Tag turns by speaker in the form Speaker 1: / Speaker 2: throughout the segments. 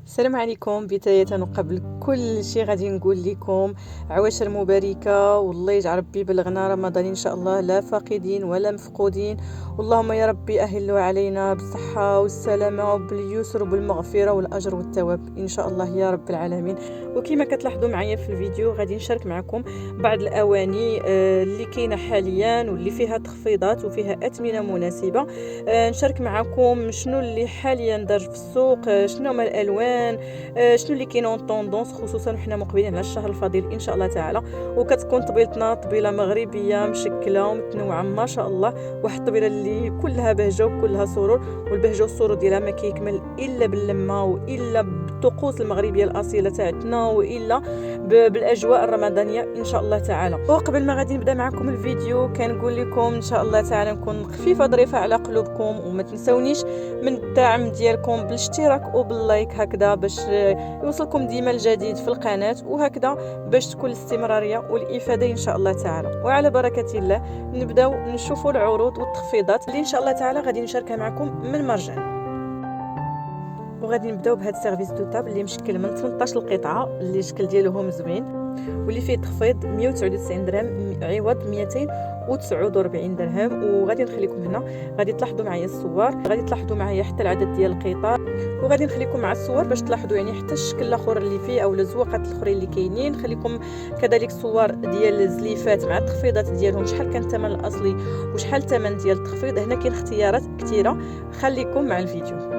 Speaker 1: السلام عليكم. بداية وقبل كل شيء غادي نقول لكم عواشر مباركة، والله يجعل ربي بلغنا رمضان إن شاء الله لا فاقدين ولا مفقودين. اللهم يا ربي أهله علينا بالصحة والسلامة وباليسر وبالمغفرة والأجر والثواب إن شاء الله يا رب العالمين. وكما كتلاحظوا معايا في الفيديو غادي نشارك معكم بعض الأواني اللي كاينة حاليا واللي فيها تخفيضات وفيها أثمنة مناسبة. نشارك معكم شنو اللي حاليا دار في السوق، شنو هما الألوان، شنو اللي كاين اون طوندونس، خصوصا وحنا مقبلين على الشهر الفضيل ان شاء الله تعالى. وكتكون طبيلتنا طبيله مغربيه مشكله ومتنوعه ما شاء الله، واحد الطبيله اللي كلها بهجه وكلها سرور، والبهجه والسرور ديالها ما كيكمل الا باللمه والا بالطقوس المغربيه الاصيله تاعتنا والا بالاجواء الرمضانيه ان شاء الله تعالى. وقبل ما غادي نبدا معكم الفيديو كنقول لكم ان شاء الله تعالى نكون خفيفه ظريفه على قلوبكم، وما تنسونيش من الدعم ديالكم بالاشتراك وباللايك هكذا باش يوصلكم ديما الجديد في القناه، وهكذا باش تكون الاستمراريه والافاده ان شاء الله تعالى. وعلى بركه الله نبداو نشوفوا العروض والتخفيضات اللي ان شاء الله تعالى غادي نشاركها معكم من مرجان. وغادي نبداو بهذا السيرفيس دو تاب اللي مشكل من 18 قطعه اللي الشكل ديالهم زوين واللي فيه تخفيض 199 درهم عوض 249 درهم. وغادي نخليكم هنا، غادي تلاحظوا معايا الصور، غادي تلاحظوا معايا حتى العدد ديال القطع، وغادي نخليكم مع الصور باش تلاحظوا يعني حتى الشكل الاخر اللي فيه او الزواقات الاخرين اللي كاينين. خليكم كذلك صور ديال الزليفات مع التخفيضات ديالهم، شحال كان الثمن الاصلي وشحال الثمن ديال التخفيض. هنا كاين اختيارات كثيره، خليكم مع الفيديو.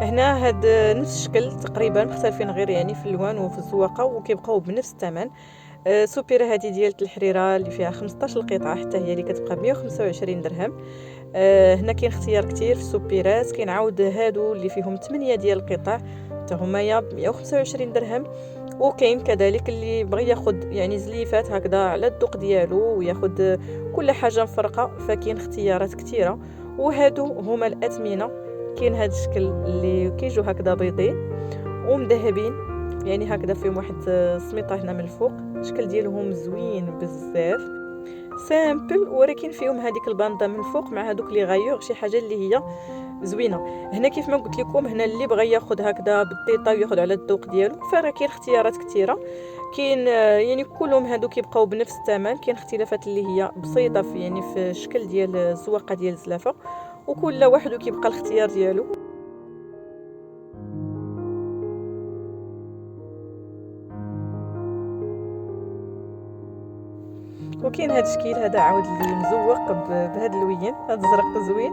Speaker 1: هنا هاد نفس الشكل تقريبا، مختلفين غير يعني في اللون وفي الزواقه، وكيبقاو بنفس الثمن. سوبيره هذه ديال الحريره اللي فيها 15 قطعه حتى هي اللي كتبقى ب 125 درهم. هنا كاين اختيار كتير في السوبيرات. كاين عاود هادو اللي فيهم 8 ديال القطع حتى هما ب 125 درهم. وكاين كذلك اللي بغى ياخذ يعني زليفات هكذا على الذوق ديالو وياخذ كل حاجه مفرقه، فكاين اختيارات كثيره. وهادو هما الاثمنه. كاين هذا الشكل اللي كيجوا هكذا بيضين ومذهبين، يعني هكذا فيهم واحد السميطه هنا من الفوق، الشكل ديالهم زوين بزاف سامبل، ولكن فيهم هذيك الباندا من الفوق مع هذوك لي غايور، شي حاجه اللي هي زوينه. هنا كيف ما قلت لكم، هنا اللي بغى ياخذ هكذا بالديطا وياخذ على الذوق ديالو، فراه كاين اختيارات كثيره. كاين يعني كلهم هادو كيبقاو بنفس الثمن. كاين اختلافات اللي هي بسيطه في يعني في الشكل ديال الزواقه ديال الزلافه، وكل واحد كيبقى الاختيار ديالو. وكاين هذا الشكل هذا عاود اللي مزوق بهذا اللوين، هذا الزرق زوين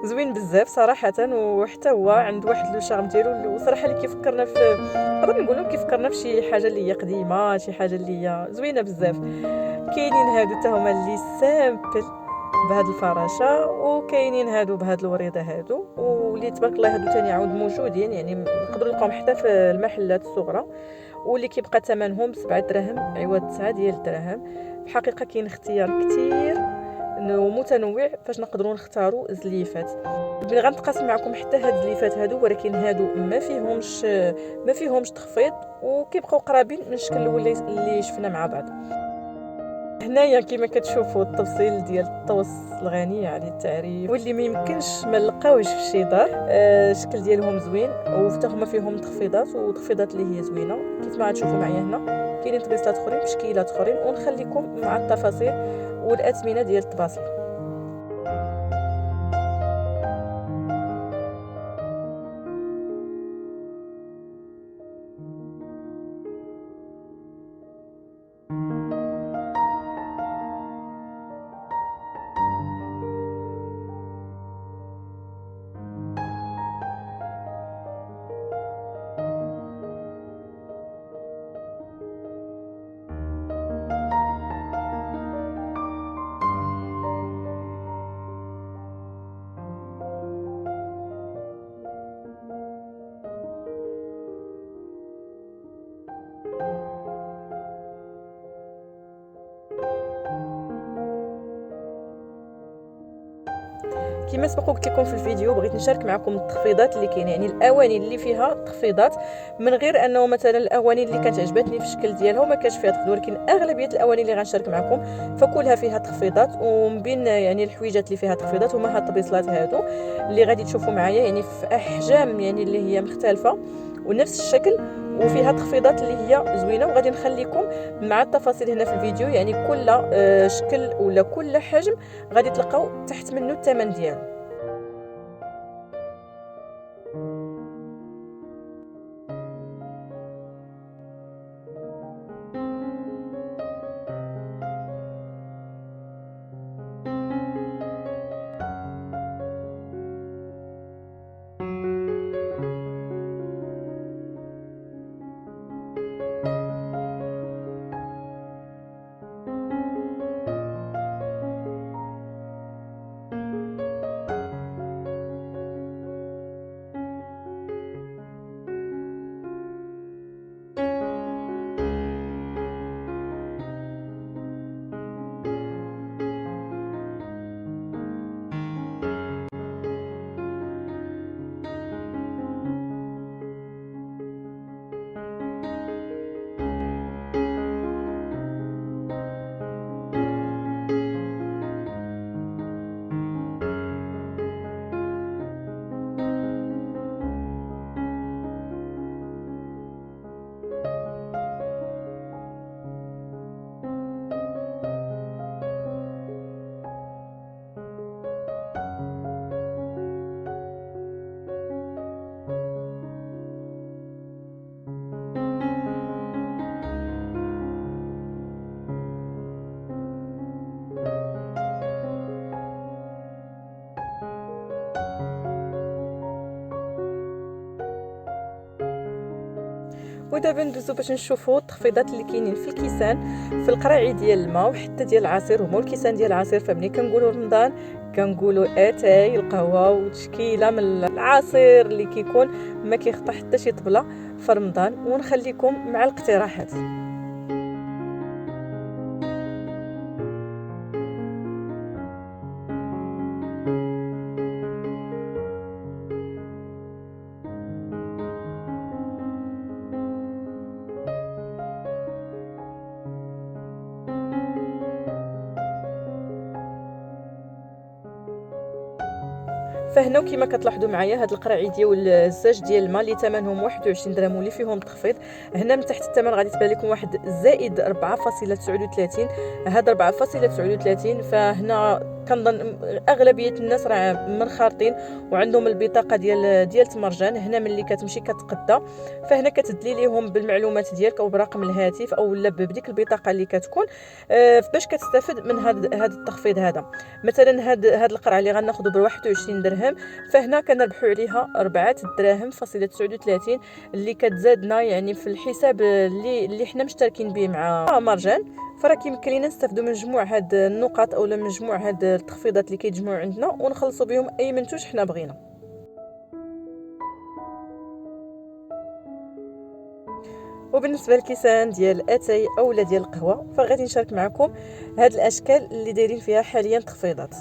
Speaker 1: زوين بزاف صراحه، وحتى هو عنده واحد لو شارم ديالو، وصراحه اللي كيفكرنا في، نقدر نقولوا كيفكرنا في شي حاجه اللي هي قديمه، شي حاجه اللي هي زوينه بزاف. كاينين هادو حتى هما اللي سامبل بهاد الفراشه، وكاينين هادو بهاد الوريده هادو، واللي تبارك الله هادو تاني عاود موجودين، يعني نقدروا نلقاهم حتى في المحلات الصغرى، واللي كيبقى ثمنهم 7 دراهم عوض 9 ديال الدراهم. في الحقيقه كاين اختيار كتير ومتنوع فاش نقدروا نختاروا زليفات. غنتقاسم معكم حتى هاد الزليفات هادو، ولكن هادو ما فيهمش تخفيض، وكيبقاو قرابين من الشكل الاول اللي شفنا مع بعض. هنايا كما كتشوفوا التفصيل ديال الطوس الغني عن التعريف، واللي ما يمكنش ما نلقاوش في شي دار. الشكل ديالهم زوين، وحتى هما فيهم تخفيضات وتخفيضات اللي هي زوينه كيف ما غتشوفوا معايا هنا. كاينين طبيصات اخرين بشكيلات اخرين، ونخليكم مع التفاصيل والاثمنه ديال الطباصل. كما سبق قلت لكم في الفيديو بغيت نشارك معكم التخفيضات اللي كاينه، يعني الاواني اللي فيها تخفيضات، من غير انه مثلا الاواني اللي كانت عجبتني في الشكل ديالها وما كانش فيها تخفيض، ولكن اغلبيه الاواني اللي غنشارك معكم فكلها فيها تخفيضات. ومن بين يعني الحويجات اللي فيها تخفيضات هما هاد الطبيصلات هادو اللي غادي تشوفوا معايا، يعني في احجام يعني اللي هي مختلفه ونفس الشكل وفيها تخفيضات اللي هي زوينه. وغادي نخليكم مع التفاصيل هنا في الفيديو، يعني كل شكل ولا كل حجم غادي تلقاو تحت منه الثمن ديالو. ودابا ندوزو باش نشوفوا التخفيضات اللي كاينين في الكيسان، في القراعي ديال الماء وحتى ديال العصير. هما الكيسان ديال العصير، فملي كنقولوا رمضان كنقولوا اتاي القهوه وتشكيله من العصير اللي كيكون ما كيخطى حتى شي طبله في رمضان. ونخليكم مع الاقتراحات. فهنا كما كتلاحظوا معايا هاد القراعي ديال الزاج ديال الماء اللي ثمنهم 21 درهم واللي فيهم تخفيض. هنا من تحت الثمن غادي تبان لكم واحد زائد 4.39. هاد 4.39 فهنا كنظن اغلبيه الناس راه منخرطين وعندهم البطاقه ديال تمرجان. هنا ملي كتمشي كتقدا فهنا كتدلي ليهم بالمعلومات ديالك او برقم الهاتف او لا بديك البطاقه اللي كتكون باش كتستافد من هذا التخفيض هذا. مثلا هاد القرعه اللي غناخذوا ب 21 درهم فهنا كنربحوا عليها 4 دراهم فاصله 39 اللي كتزادنا يعني في الحساب اللي حنا مشتركين به مع مرجان. فراه كيمكن لينا نستافدوا من مجموع هاد النقاط اولا من مجموع هاد التخفيضات اللي كيتجمعوا عندنا ونخلصوا بهم اي منتوج حنا بغينا. وبالنسبه للكيسان ديال اتاي اولا ديال القهوه فغادي نشارك معكم هاد الاشكال اللي دايرين فيها حاليا تخفيضات.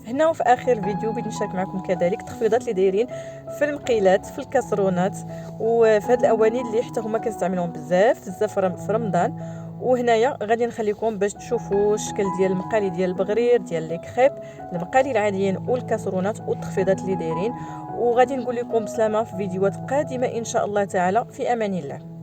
Speaker 1: هنا وفي اخر فيديو بغيت نشارك معكم كذلك تخفيضات اللي دايرين في المقيلات في الكاسرونات وفي هاد الاواني اللي حتى هما كنستعملوهم بزاف في رمضان. وهنايا غادي نخليكم باش تشوفوا الشكل ديال المقالي ديال البغرير ديال لي كريب المقالي العاديين والكاسرونات والتخفيضات اللي دايرين. وغادي نقول لكم بسلامه في فيديوهات قادمه ان شاء الله تعالى. في امان الله.